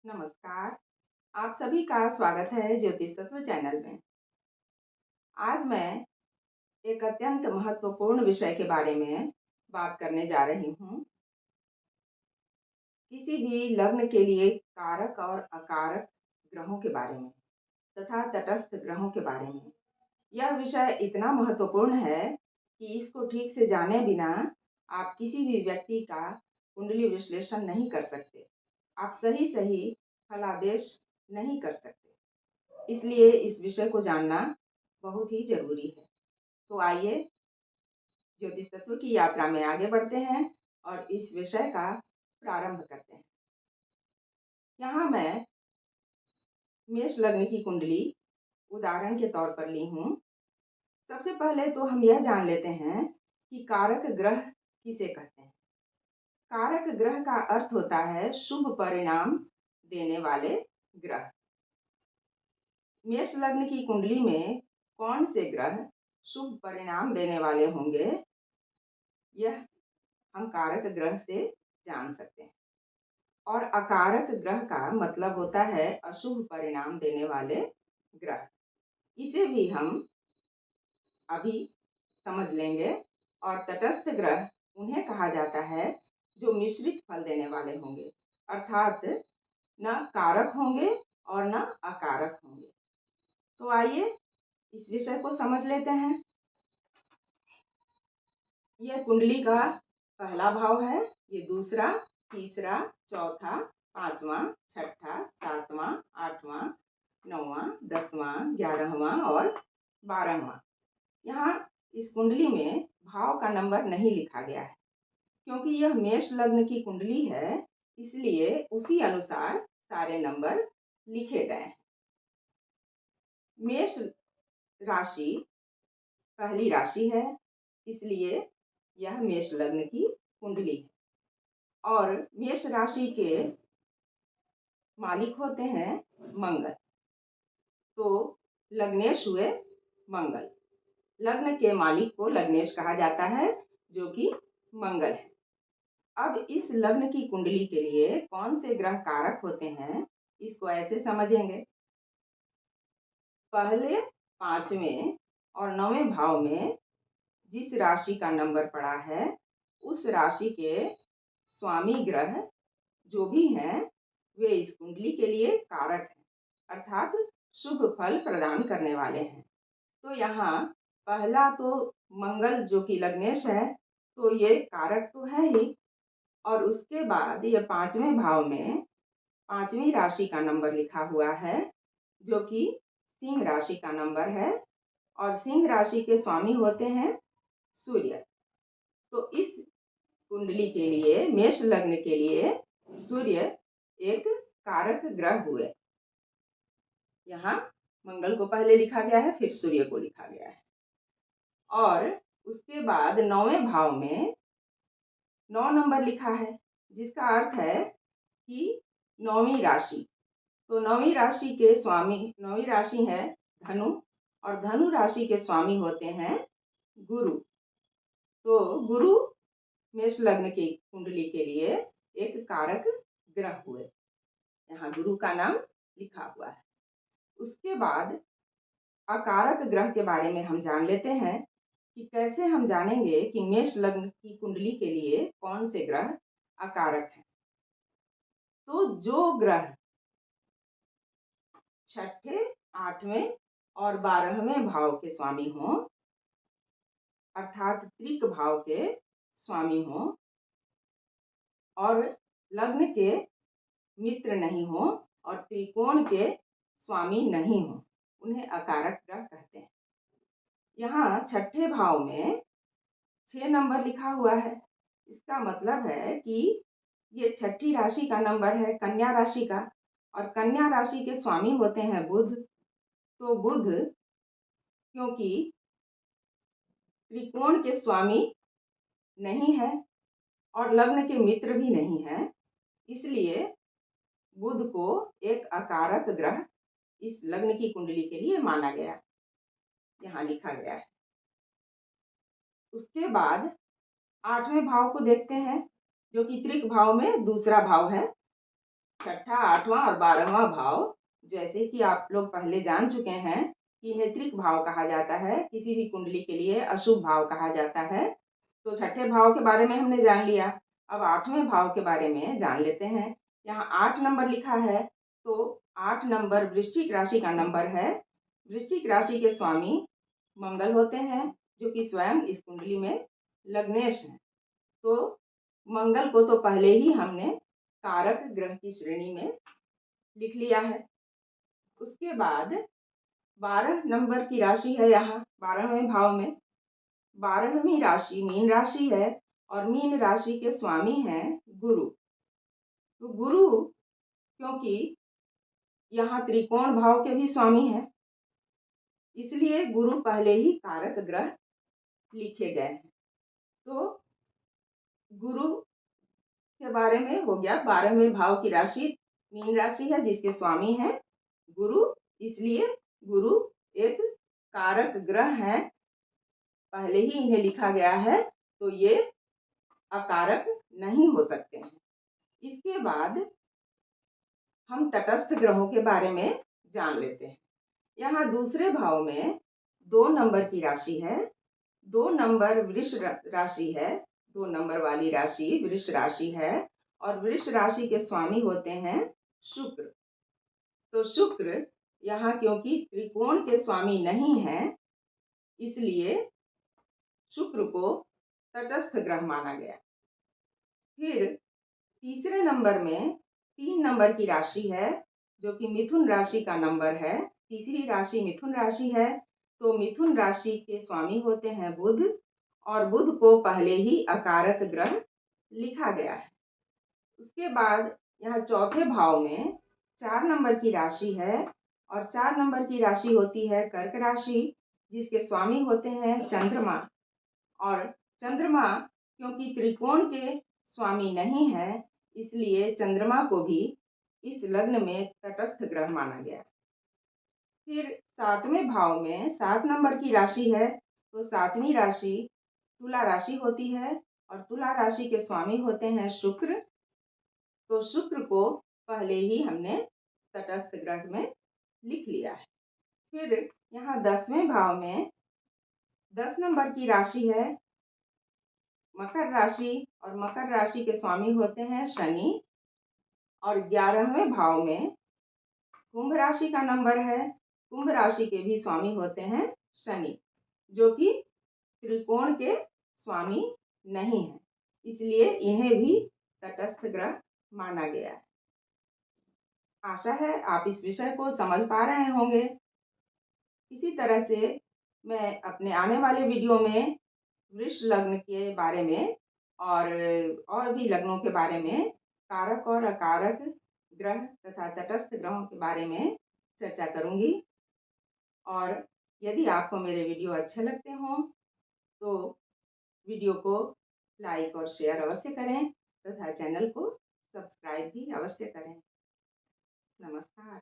नमस्कार। आप सभी का स्वागत है ज्योतिष तत्व चैनल में। आज मैं एक अत्यंत महत्वपूर्ण विषय के बारे में बात करने जा रही हूँ। किसी भी लग्न के लिए कारक और अकारक ग्रहों के बारे में तथा तटस्थ ग्रहों के बारे में। यह विषय इतना महत्वपूर्ण है कि इसको ठीक से जाने बिना आप किसी भी व्यक्ति का कुंडली विश्लेषण नहीं कर सकते। आप सही फलादेश नहीं कर सकते। इसलिए इस विषय को जानना बहुत ही जरूरी है। तो आइए ज्योतिष तत्व की यात्रा में आगे बढ़ते हैं और इस विषय का प्रारंभ करते हैं। यहाँ मैं मेष लग्न की कुंडली उदाहरण के तौर पर ली हूँ। सबसे पहले तो हम यह जान लेते हैं कि कारक ग्रह किसे कहते हैं। कारक ग्रह का अर्थ होता है शुभ परिणाम देने वाले ग्रह। मेष लग्न की कुंडली में कौन से ग्रह शुभ परिणाम देने वाले होंगे, यह हम कारक ग्रह से जान सकते हैं। और अकारक ग्रह का मतलब होता है अशुभ परिणाम देने वाले ग्रह। इसे भी हम अभी समझ लेंगे। और तटस्थ ग्रह उन्हें कहा जाता है जो मिश्रित फल देने वाले होंगे, अर्थात न कारक होंगे और न अकारक होंगे। तो आइए इस विषय को समझ लेते हैं। यह कुंडली का पहला भाव है, ये दूसरा, तीसरा, चौथा, पांचवा, छठा, सातवां, आठवां, नौवां, 10वां, 11वां और 12वां। यहाँ इस कुंडली में भाव का नंबर नहीं लिखा गया है, क्योंकि यह मेष लग्न की कुंडली है, इसलिए उसी अनुसार सारे नंबर लिखे गए हैं। मेष राशि पहली राशि है, इसलिए यह मेष लग्न की कुंडली है। और मेष राशि के मालिक होते हैं मंगल। तो लग्नेश हुए मंगल। लग्न के मालिक को लग्नेश कहा जाता है, जो कि मंगल है। अब इस लग्न की कुंडली के लिए कौन से ग्रह कारक होते हैं, इसको ऐसे समझेंगे। पहले, पांचवें और 9वें भाव में जिस राशि का नंबर पड़ा है, उस राशि के स्वामी ग्रह जो भी हैं, वे इस कुंडली के लिए कारक हैं, अर्थात शुभ फल प्रदान करने वाले हैं। तो यहाँ पहला तो मंगल जो कि लग्नेश है, तो ये कारक तो है ही। और उसके बाद ये पांचवें भाव में पांचवी राशि का नंबर लिखा हुआ है, जो कि सिंह राशि का नंबर है। और सिंह राशि के स्वामी होते हैं सूर्य। तो इस कुंडली के लिए, मेष लग्न के लिए, सूर्य एक कारक ग्रह हुए। यहाँ मंगल को पहले लिखा गया है, फिर सूर्य को लिखा गया है। और उसके बाद 9वें भाव में 9 नंबर लिखा है, जिसका अर्थ है कि 9वीं राशि। तो 9वीं राशि के स्वामी, 9वीं राशि है धनु, और धनु राशि के स्वामी होते हैं गुरु। तो गुरु मेष लग्न की कुंडली के लिए एक कारक ग्रह हुए। यहाँ गुरु का नाम लिखा हुआ है। उसके बाद अकारक ग्रह के बारे में हम जान लेते हैं कि कैसे हम जानेंगे कि मेष लग्न की कुंडली के लिए कौन से ग्रह अकारक हैं। तो जो ग्रह छठे, 8वें और 12वें भाव के स्वामी हों, अर्थात त्रिक भाव के स्वामी हों, और लग्न के मित्र नहीं हो और त्रिकोण के स्वामी नहीं हो, उन्हें अकारक ग्रह कहते हैं। यहाँ छठे भाव में 6 नंबर लिखा हुआ है। इसका मतलब है कि ये छठी राशि का नंबर है, कन्या राशि का। और कन्या राशि के स्वामी होते हैं बुध। तो बुध क्योंकि त्रिकोण के स्वामी नहीं है और लग्न के मित्र भी नहीं है, इसलिए बुध को एक अकारक ग्रह इस लग्न की कुंडली के लिए माना गया, यहाँ लिखा गया है। उसके बाद 8वें भाव को देखते हैं, जो कि त्रिक भाव में दूसरा भाव है। छठा, आठवां और 12वां भाव, जैसे कि आप लोग पहले जान चुके हैं कि इन्हें त्रिक भाव कहा जाता है, किसी भी कुंडली के लिए अशुभ भाव कहा जाता है। तो छठे भाव के बारे में हमने जान लिया। अब 8वें भाव के बारे में जान लेते हैं। यहाँ 8 नंबर लिखा है, तो 8 नंबर वृश्चिक राशि का नंबर है। वृश्चिक राशि के स्वामी मंगल होते हैं, जो कि स्वयं इस कुंडली में लग्नेश हैं। तो मंगल को तो पहले ही हमने कारक ग्रह की श्रेणी में लिख लिया है। उसके बाद 12 नंबर की राशि है यहाँ 12वें भाव में। 12वीं राशि मीन राशि है और मीन राशि के स्वामी हैं गुरु। तो गुरु, क्योंकि यहाँ त्रिकोण भाव के भी स्वामी हैं, इसलिए गुरु पहले ही कारक ग्रह लिखे गए हैं। तो गुरु के बारे में हो गया। 12वें भाव की राशि मीन राशि है, जिसके स्वामी हैं गुरु, इसलिए गुरु एक कारक ग्रह है, पहले ही इन्हें लिखा गया है, तो ये अकारक नहीं हो सकते हैं। इसके बाद हम तटस्थ ग्रहों के बारे में जान लेते हैं। यहाँ दूसरे भाव में 2 नंबर की राशि है। 2 नंबर वृष राशि है, 2 नंबर वाली राशि वृष राशि है और वृष राशि के स्वामी होते हैं शुक्र। तो शुक्र यहाँ क्योंकि त्रिकोण के स्वामी नहीं है, इसलिए शुक्र को तटस्थ ग्रह माना गया। फिर तीसरे नंबर में 3 नंबर की राशि है, जो कि मिथुन राशि का नंबर है। तीसरी राशि मिथुन राशि है, तो मिथुन राशि के स्वामी होते हैं बुध, और बुध को पहले ही अकारक ग्रह लिखा गया है। उसके बाद यहाँ चौथे भाव में 4 नंबर की राशि है, और 4 नंबर की राशि होती है कर्क राशि, जिसके स्वामी होते हैं चंद्रमा। और चंद्रमा क्योंकि त्रिकोण के स्वामी नहीं है, इसलिए चंद्रमा को भी इस लग्न में तटस्थ ग्रह माना गया। फिर 7वें भाव में 7 नंबर की राशि है, तो 7वीं राशि तुला राशि होती है और तुला राशि के स्वामी होते हैं शुक्र। तो शुक्र को पहले ही हमने तटस्थ ग्रह में लिख लिया है। फिर यहाँ 10वें भाव में 10 नंबर की राशि है मकर राशि, और मकर राशि के स्वामी होते हैं शनि। और 11वें भाव में कुंभ राशि का नंबर है। कुंभ राशि के भी स्वामी होते हैं शनि, जो कि त्रिकोण के स्वामी नहीं है, इसलिए इन्हें भी तटस्थ ग्रह माना गया है। आशा है आप इस विषय को समझ पा रहे होंगे। इसी तरह से मैं अपने आने वाले वीडियो में वृष लग्न के बारे में और भी लग्नों के बारे में, कारक और अकारक ग्रह तथा तटस्थ ग्रहों के बारे में चर्चा करूंगी। और यदि आपको मेरे वीडियो अच्छे लगते हों तो वीडियो को लाइक और शेयर अवश्य करें तथा चैनल को सब्सक्राइब भी अवश्य करें। नमस्कार।